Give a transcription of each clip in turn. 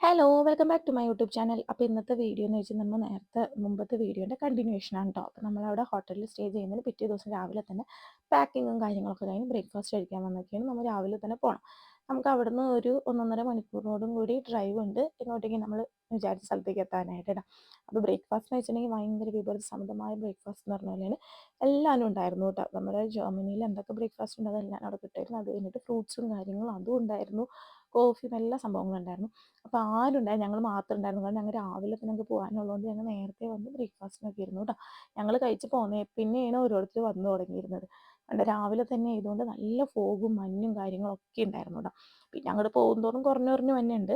Hello welcome back to my YouTube channel. അപ്പോൾ ഇന്നത്തെ video എന്ന് വെച്ചാൽ നമ്മൾ മുമ്പത്തെ വീഡിയോൻ്റെ കണ്ടിന്യൂഷൻ ആണ് കേട്ടോ. അപ്പോൾ നമ്മളവിടെ ഹോട്ടലിൽ സ്റ്റേ ചെയ്യുന്നതിന് പിറ്റേ ദിവസം രാവിലെ തന്നെ പാക്കിങ്ങും കാര്യങ്ങളൊക്കെ കഴിഞ്ഞ് ബ്രേക്ക്ഫാസ്റ്റ് കഴിക്കാൻ വന്നൊക്കെയാണ് നമ്മൾ രാവിലെ തന്നെ പോകണം. നമുക്ക് അവിടുന്ന് ഒരു 1.5 മണിക്കൂറിനോടും കൂടി ഡ്രൈവ് ഉണ്ട് ഇങ്ങോട്ടേക്ക് നമ്മൾ വിചാരിച്ച സ്ഥലത്തേക്ക് എത്താനായിട്ട് കേട്ടോ. അപ്പോൾ ബ്രേക്ക്ഫാസ്റ്റ് എന്ന് വെച്ചിട്ടുണ്ടെങ്കിൽ ഭയങ്കര വിഭവസമൃദ്ധമായ ബ്രേക്ക്ഫാസ്റ്റ് എന്ന് പറഞ്ഞ പോലെയാണ് എല്ലാവരും ഉണ്ടായിരുന്നു കേട്ടോ. നമ്മുടെ ജർമ്മനിയിൽ എന്തൊക്കെ ബ്രേക്ക്ഫാസ്റ്റ് ഉണ്ട് അതെല്ലാം അവിടെ കിട്ടുമായിരുന്നു. അത് കഴിഞ്ഞിട്ട് ഫ്രൂട്ട്സും കാര്യങ്ങളും അതും ഉണ്ടായിരുന്നു, കോഫിയും എല്ലാ സംഭവങ്ങളും ഉണ്ടായിരുന്നു. അപ്പോൾ ആരുണ്ടായി, ഞങ്ങൾ മാത്രം ഉണ്ടായിരുന്നു. കാരണം ഞങ്ങൾ രാവിലെ തന്നെ ഞങ്ങൾക്ക് പോകാനുള്ളതുകൊണ്ട് ഞങ്ങൾ നേരത്തെ വന്ന് ബ്രേക്ക്ഫാസ്റ്റിനൊക്കെ ഇരുന്നു കേട്ടോ. ഞങ്ങൾ കഴിച്ച് പോന്നേ പിന്നെയാണ് ഓരോരുത്തർ വന്നു തുടങ്ങിയിരുന്നത്. അതുകൊണ്ട് രാവിലെ തന്നെ ആയതുകൊണ്ട് നല്ല ഫോഗും മഞ്ഞും കാര്യങ്ങളൊക്കെ ഉണ്ടായിരുന്നു കേട്ടോ. പിന്നെ അങ്ങോട്ട് പോകുന്തോറും കുറഞ്ഞു കുറഞ്ഞു മഞ്ഞുണ്ട്.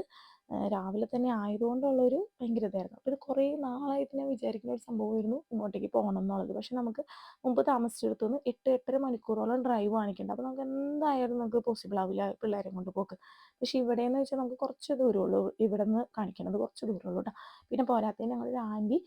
രാവിലെ തന്നെ ആയതുകൊണ്ടുള്ളൊരു ഭയങ്കര ഇതായിരുന്നു. അപ്പോൾ ഇത് കുറേ നാളായിട്ട് ഞാൻ വിചാരിക്കുന്ന ഒരു സംഭവമായിരുന്നു ഇങ്ങോട്ടേക്ക് പോകണം എന്നുള്ളത്. പക്ഷെ നമുക്ക് മുമ്പ് താമസിച്ചെടുത്തുനിന്ന് 8-8.5 മണിക്കൂറോളം ഡ്രൈവ് കാണിക്കുന്നുണ്ട്. അപ്പോൾ നമുക്ക് എന്തായാലും നമുക്ക് പോസിബിൾ ആവില്ല പിള്ളേരെ കൊണ്ട് പോക്ക്. പക്ഷേ ഇവിടെയെന്ന് വെച്ചാൽ നമുക്ക് കുറച്ച് ദൂരമുള്ളൂ, ഇവിടെ നിന്ന് കാണിക്കണത് കുറച്ച് ദൂരമുള്ളൂ കേട്ടോ. പിന്നെ പോരാത്തതിന് ഞങ്ങളൊരു ആൻറ്റി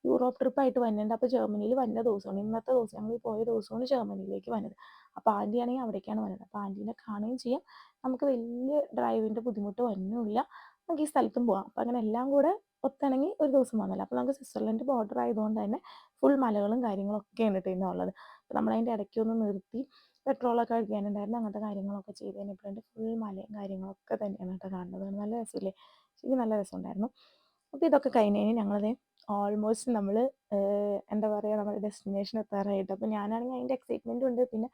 യൂറോപ്പ് ട്രിപ്പായിട്ട് വരുന്നുണ്ട്. അപ്പോൾ ജർമ്മനിയിൽ വന്ന ദിവസമാണ് ഇന്നത്തെ ദിവസം, ഞങ്ങൾ പോയ ദിവസമാണ് ജർമ്മനിയിലേക്ക് വന്നത്. അപ്പോൾ ആൻറ്റിയാണെങ്കിൽ അവിടേക്കാണ് വന്നത്. അപ്പോൾ ആൻറ്റീനെ കാണുകയും ചെയ്യാം, നമുക്ക് വലിയ ഡ്രൈവിൻ്റെ ബുദ്ധിമുട്ട് വരുന്നുമില്ല, നമുക്ക് ഈ സ്ഥലത്തും പോകാം. അപ്പോൾ അങ്ങനെ എല്ലാം കൂടെ ഒത്തിണങ്ങി ഒരു ദിവസം വന്നല്ലോ. അപ്പോൾ നമുക്ക് സ്വിറ്റ്സർലൻഡ് ബോർഡർ ആയതുകൊണ്ട് തന്നെ ഫുൾ മലകളും കാര്യങ്ങളൊക്കെയാണ് കേട്ടോ ഇന്നുള്ളത്. അപ്പോൾ നമ്മളതിൻ്റെ ഇടയ്ക്കൊന്ന് നിർത്തി പെട്രോളൊക്കെ അടിക്കാനുണ്ടായിരുന്നു, അങ്ങനത്തെ കാര്യങ്ങളൊക്കെ ചെയ്ത് കഴിഞ്ഞപ്പോഴുണ്ട് ഫുൾ മലയും കാര്യങ്ങളൊക്കെ തന്നെയാണ് കേട്ടോ കാണുന്നത്. നല്ല രസമില്ലേ, ശരിക്കും നല്ല രസമുണ്ടായിരുന്നു. അപ്പോൾ ഇതൊക്കെ കഴിഞ്ഞ് കഴിഞ്ഞ് ഞങ്ങളത് ഓൾമോസ്റ്റ് നമ്മൾ എന്താ പറയുക, നമ്മുടെ ഡെസ്റ്റിനേഷൻ എത്താറായിട്ട്. അപ്പോൾ ഞാനാണെങ്കിൽ അതിൻ്റെ എക്സൈറ്റ്മെൻറ്റും ഉണ്ട്. പിന്നെ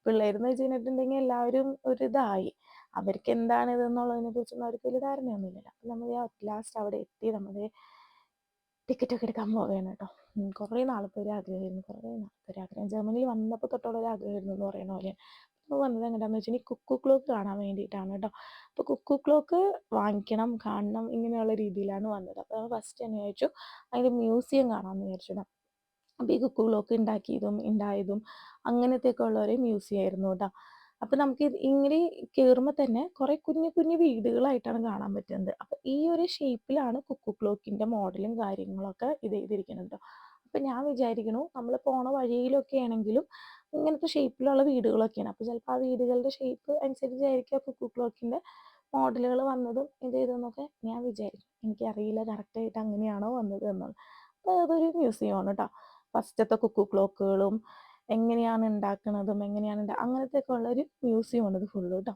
പിള്ളേരെന്ന് വെച്ച് കഴിഞ്ഞിട്ടുണ്ടെങ്കിൽ എല്ലാവരും ഒരിതായി, അവർക്ക് എന്താണ് ഇതെന്നുള്ളതിനെ കുറിച്ചൊന്നും അവർക്ക് വലിയ ധാരണയൊന്നുമില്ലല്ലോ. അപ്പോൾ നമ്മൾ അറ്റ് ലാസ്റ്റ് അവിടെ എത്തി, നമ്മൾ ടിക്കറ്റൊക്കെ എടുക്കാൻ പോവുകയാണ് കേട്ടോ. കുറേ നാളത്തെ ഒരു ആഗ്രഹമായിരുന്നു, കുറേ നാളത്തെ ഒരു ആഗ്രഹം. ജർമ്മനിയിൽ വന്നപ്പോൾ തൊട്ടുള്ള ഒരു ആഗ്രഹമായിരുന്നു എന്ന് പറയുന്ന പോലെയാണ്. അപ്പോൾ വന്നത് എങ്ങനെയാണെന്ന് വെച്ചിട്ടുണ്ടെങ്കിൽ കുക്കു ക്ലോക്ക് കാണാൻ വേണ്ടിയിട്ടാണ് കേട്ടോ. അപ്പോൾ കുക്കു ക്ലോക്ക് വാങ്ങിക്കണം, കാണണം, ഇങ്ങനെയുള്ള രീതിയിലാണ് വന്നത്. അപ്പോൾ നമ്മൾ ഫസ്റ്റ് തന്നെ വിചാരിച്ചു അതിൻ്റെ മ്യൂസിയം കാണാമെന്ന് വിചാരിച്ചു കേട്ടോ. അപ്പോൾ ഈ കുക്കു ക്ലോക്ക് ഉണ്ടായതും അങ്ങനത്തെയൊക്കെ ഉള്ള ഒരു മ്യൂസിയം ആയിരുന്നു കേട്ടോ. അപ്പോൾ നമുക്ക് ഇങ്ങനെ കയറുമ്പോൾ തന്നെ കുറേ കുഞ്ഞു കുഞ്ഞു വീടുകളായിട്ടാണ് കാണാൻ പറ്റുന്നത്. അപ്പോൾ ഈ ഒരു ഷേപ്പിലാണ് കുക്കു ക്ലോക്കിൻ്റെ മോഡലും കാര്യങ്ങളൊക്കെ ഇത് ചെയ്തിരിക്കുന്നത് കേട്ടോ. അപ്പോൾ ഞാൻ വിചാരിക്കണു നമ്മൾ പോണ വഴിയിലൊക്കെ ആണെങ്കിലും ഇങ്ങനത്തെ ഷേപ്പിലുള്ള വീടുകളൊക്കെയാണ്. അപ്പോൾ ചിലപ്പോൾ ആ വീടുകളുടെ ഷേപ്പ് അനുസരിച്ചായിരിക്കും കുക്കു ക്ലോക്കിൻ്റെ മോഡലുകൾ വന്നതും ഇത് ചെയ്തതെന്നൊക്കെ ഞാൻ വിചാരിക്കും. എനിക്കറിയില്ല കറക്റ്റായിട്ട് അങ്ങനെയാണോ വന്നത് എന്നുള്ളത്. അപ്പോൾ അതൊരു മ്യൂസിയമാണ് കേട്ടോ. ഫസ്റ്റത്തെ കുക്കു ക്ലോക്കുകളും എങ്ങനെയാണ് ഉണ്ടാക്കുന്നതും അങ്ങനത്തെയൊക്കെ ഉള്ളൊരു മ്യൂസിയമാണ് ഇത് ഫുള്ള് കേട്ടോ.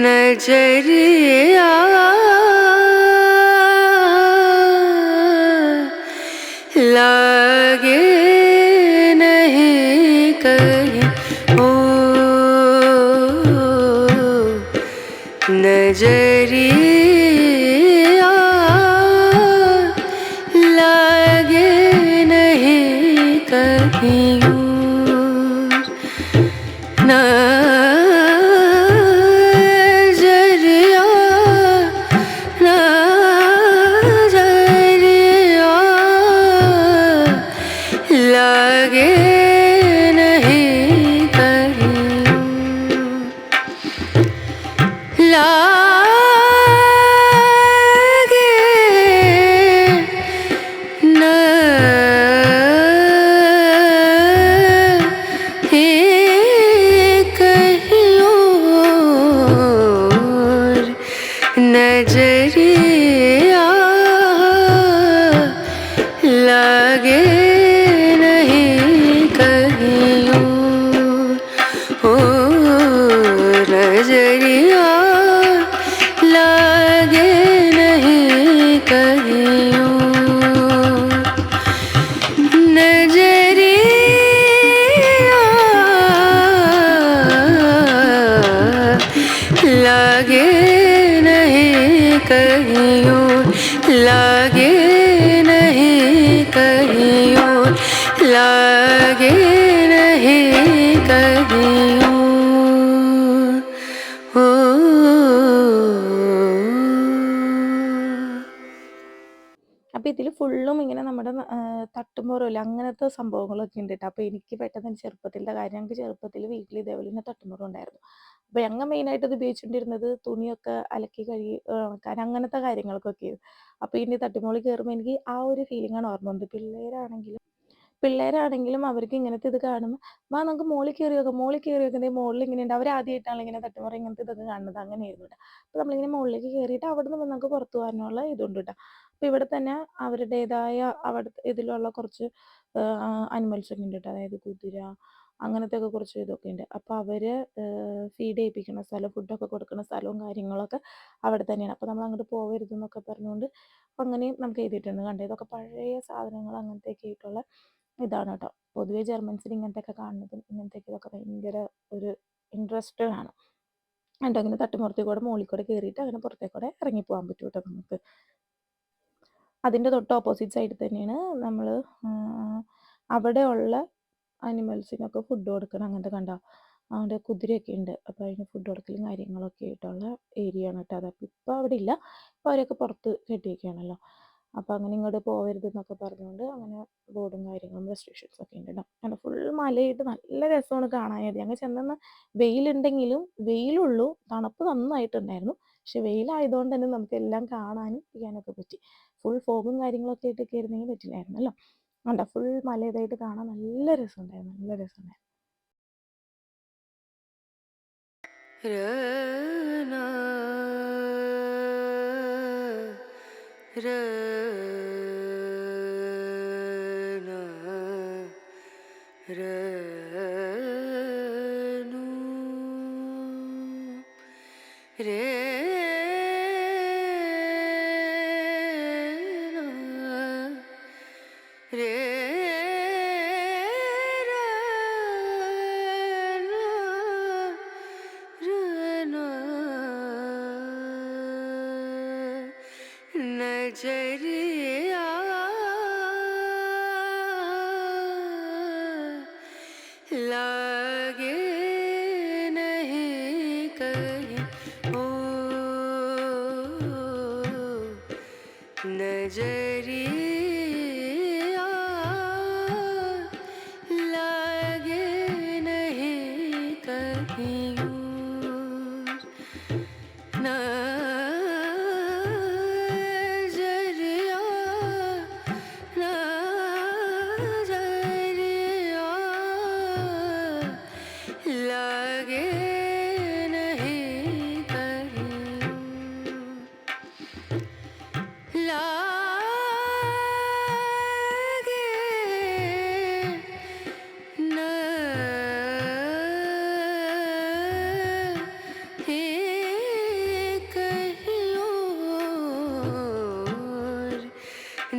नजरिया लागे नहीं कहीं, ओ नजरिया लागे नहीं कहीं ഫുള്ളും ഇങ്ങനെ നമ്മുടെ തട്ടുമ്പുറമില്ലേ അങ്ങനത്തെ സംഭവങ്ങളൊക്കെ ഉണ്ട് കേട്ടോ. അപ്പോൾ എനിക്ക് പെട്ടെന്ന് ചെറുപ്പത്തിലത്തെ കാര്യം, ഞങ്ങൾക്ക് ചെറുപ്പത്തിൽ വീട്ടിൽ ഇതേപോലെ തന്നെ തട്ടുമ്പുറം ഉണ്ടായിരുന്നു. അപ്പോൾ ഞങ്ങൾ മെയിനായിട്ട് ഇത് ഉപയോഗിച്ചുകൊണ്ടിരുന്നത് തുണിയൊക്കെ അലക്കി കഴുകി ഉണക്കാൻ അങ്ങനത്തെ കാര്യങ്ങൾക്കൊക്കെ ആയിരുന്നു. അപ്പോൾ ഇനി തട്ടുമുകളിൽ കയറുമ്പോൾ എനിക്ക് ആ ഒരു ഫീലിംഗാണ് ഓർമ്മ വന്നത്. പിള്ളേരാണെങ്കിലും അവർക്ക് ഇങ്ങനത്തെ ഇത് കാണുമ്പോൾ വാ നമുക്ക് മോളിൽ കയറി നോക്കാം, മോളിൽ കയറി നോക്കുന്നത് മോളിൽ ഇങ്ങനെയുണ്ട്. അവർ ആദ്യമായിട്ടാണ് ഇങ്ങനെ തട്ടുമുറ ഇങ്ങനത്തെ ഇതൊക്കെ കാണുന്നത്, അങ്ങനെയായിരുന്നു കേട്ടോ. അപ്പോൾ നമ്മളിങ്ങനെ മുകളിലേക്ക് കയറിയിട്ട് അവിടെ നിന്ന് നമുക്ക് പുറത്ത് പോകാനുള്ള ഇതുണ്ട് കേട്ടോ. അപ്പോൾ ഇവിടെ തന്നെ അവരുടേതായ അവിടുത്തെ ഇതിലുള്ള കുറച്ച് അനിമൽസ് ഒക്കെ ഉണ്ട് കേട്ടോ. അതായത് കുതിര അങ്ങനത്തെ ഒക്കെ കുറച്ച് ഇതൊക്കെ ഉണ്ട്. അപ്പോൾ അവർ ഫീഡ് ചെയ്യിപ്പിക്കുന്ന സ്ഥലം, ഫുഡൊക്കെ കൊടുക്കുന്ന സ്ഥലവും കാര്യങ്ങളൊക്കെ അവിടെ തന്നെയാണ്. അപ്പോൾ നമ്മൾ അങ്ങോട്ട് പോകരുതെന്നൊക്കെ പറഞ്ഞുകൊണ്ട് അങ്ങനെയും നമുക്ക് എഴുതിയിട്ടുണ്ട്. കണ്ടോ, ഇതൊക്കെ പഴയ സാധനങ്ങൾ അങ്ങനത്തെയൊക്കെ ആയിട്ടുള്ള ഇതാണ് കേട്ടോ. പൊതുവെ ജർമ്മൻസിന് ഇങ്ങനത്തെയൊക്കെ കാണുന്നതും ഇങ്ങനത്തെയൊക്കെ ഇതൊക്കെ ഭയങ്കര ഒരു ഇൻട്രസ്റ്റഡ് ആണ്. കണ്ടോ, ഇങ്ങനെ തട്ടുമുറത്തിൽ കൂടെ മുകളിൽ കൂടെ കയറിയിട്ട് അങ്ങനെ പുറത്തേക്കൂടെ ഇറങ്ങി പോകാൻ പറ്റും കേട്ടോ നമുക്ക്. അതിൻ്റെ തൊട്ട് ഓപ്പോസിറ്റ് സൈഡിൽ തന്നെയാണ് നമ്മൾ അവിടെയുള്ള അനിമൽസിനൊക്കെ ഫുഡ് കൊടുക്കണം. അങ്ങനത്തെ കണ്ടോ, അവിടെ കുതിരയൊക്കെ ഉണ്ട്. അപ്പോൾ അതിന് ഫുഡ് കൊടുക്കലും കാര്യങ്ങളൊക്കെ ആയിട്ടുള്ള ഏരിയ ആണ് കേട്ടോ. അതപ്പോൾ ഇപ്പോൾ അവിടെ ഇല്ല, ഇപ്പോൾ അവരൊക്കെ പുറത്ത് കെട്ടിയൊക്കെയാണല്ലോ. അപ്പോൾ അങ്ങനെ ഇങ്ങോട്ട് പോകരുതെന്നൊക്കെ പറഞ്ഞുകൊണ്ട് അങ്ങനെ ബോർഡും കാര്യങ്ങളും റെസ്ട്രിക്ഷൻസ് ഒക്കെ ഉണ്ട് കേട്ടോ. അങ്ങനെ ഫുൾ മലയിട്ട് നല്ല രസമാണ് കാണാനായിട്ട്. ഞങ്ങൾ ചെന്നെന്ന് വെയിലുണ്ടെങ്കിലും വെയിലുള്ളൂ, തണുപ്പ് നന്നായിട്ടുണ്ടായിരുന്നു. പക്ഷെ വെയിലായതുകൊണ്ട് തന്നെ നമുക്ക് എല്ലാം കാണാനും ചെയ്യാനൊക്കെ പറ്റി. ഫുൾ ഫോഗും കാര്യങ്ങളൊക്കെ ആയിട്ട് കയറുന്നെങ്കിൽ പറ്റില്ലായിരുന്നല്ലോ. കണ്ടോ, ഫുൾ മല ഇതായിട്ട് കാണാൻ നല്ല രസമുണ്ടായിരുന്നു, നല്ല രസമുണ്ടായിരുന്നു. रना रना रनु नजरिया लागे नहीं कहीं ओ नजरिया लागे नहीं कहीं नजरिया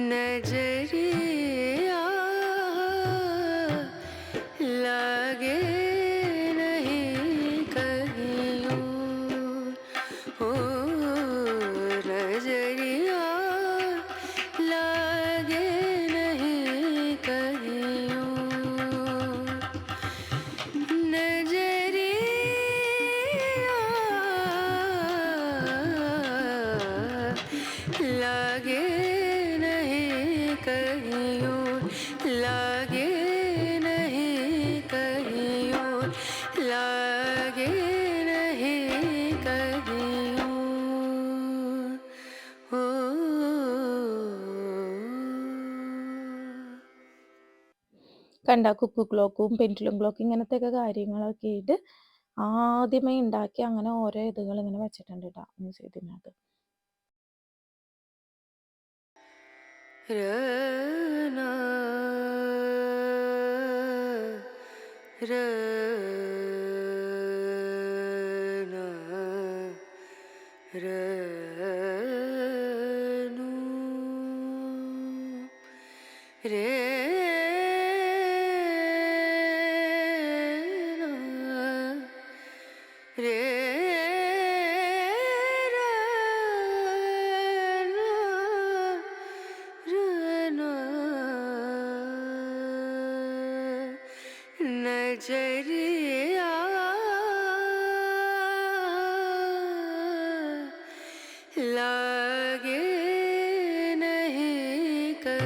नजरिया लागे नहीं कहीं लागे नहीं कहीं और नजरिया लागे नहीं कहीं और नजरिया लागे नहीं कहीं और नजरिया लागे नहीं कहीं और लागे नहीं कहीं और लागे नहीं कहीं और കണ്ട കുക്കു ക്ലോക്കും പെൻഡുലം ക്ലോക്കും ഇങ്ങനത്തെയൊക്കെ കാര്യങ്ങളൊക്കെ ആയിട്ട് ആദ്യമേ ഉണ്ടാക്കി അങ്ങനെ ഓരോ ഇതുകൾ ഇങ്ങനെ വെച്ചിട്ടുണ്ട് കേട്ടോ മ്യൂസിയത്തിനകത്ത്. रना रना रनु नजरिया लागे नहीं कर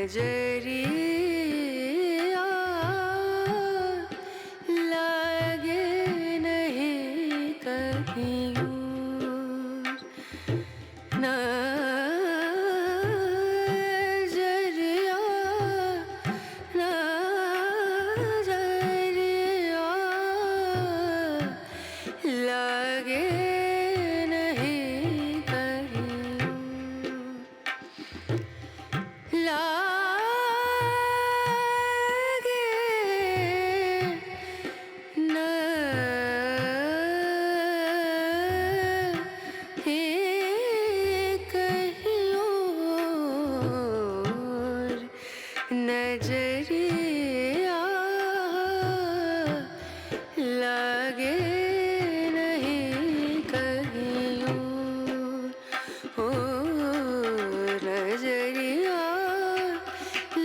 नजरिया लागे नहीं कहीं और। नजरिया नजरिया लागे नहीं कहीं लागे नहीं कहीं और। नजरिया लागे नहीं कहीं और। ओ नजरिया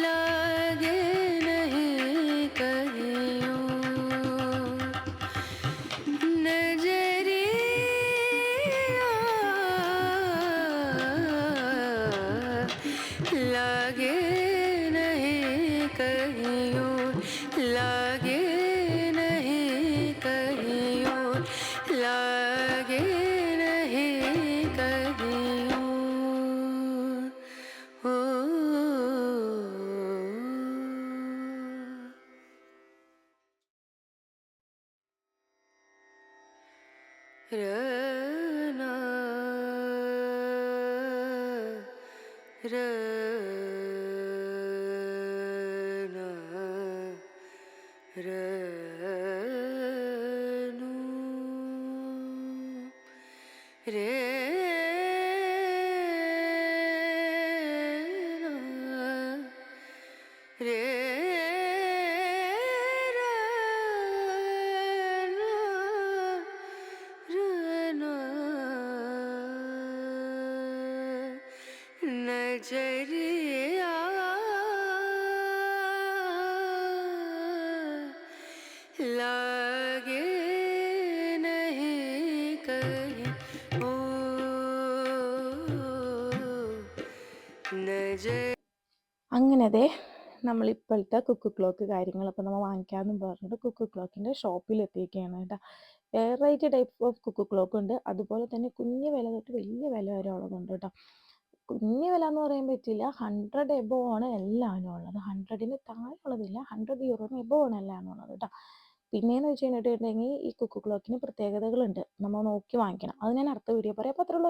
लागे नहीं कहीं और। नजरिया लागे नहीं कहीं और। लागे नहीं कहीं और। लागे नहीं कहीं और। ओ रना रना रनु रे रे रना नजरिया लागे नहीं कहीं और। नजर അങ്ങനെ ദേ നമ്മളിപ്പോഴത്തെ കുക്കു ക്ലോക്ക് കാര്യങ്ങളൊക്കെ നമ്മൾ വാങ്ങിക്കാമെന്ന് പറഞ്ഞിട്ട് കുക്കു ക്ലോക്കിൻ്റെ ഷോപ്പിൽ എത്തിയിരിക്കുകയാണ് കേട്ടോ. Variety type of cuckoo clock ഉണ്ട്, അതുപോലെ തന്നെ കുഞ്ഞു വില തൊട്ട് വലിയ വില വരെ ഉള്ളതുണ്ട് കേട്ടോ. കുഞ്ഞു വില എന്ന് പറയാൻ പറ്റില്ല, 100 എബോ ആണ് എല്ലാവരും ഉള്ളത്. 100ന് താഴെയുള്ളതില്ല, 100 യൂറോന് എബോ ആണ് എല്ലാവരും ഉള്ളത് കേട്ടോ. പിന്നെയെന്ന് വെച്ച് കഴിഞ്ഞിട്ടുണ്ടെങ്കിൽ ഈ കുക്കു ക്ലോക്കിന് പ്രത്യേകതകളുണ്ട്, നമ്മൾ നോക്കി വാങ്ങിക്കണം. അത് ഞാൻ അടുത്ത വീഡിയോ പറയാം. അപ്പോൾ അത്രയുള്ളൂ.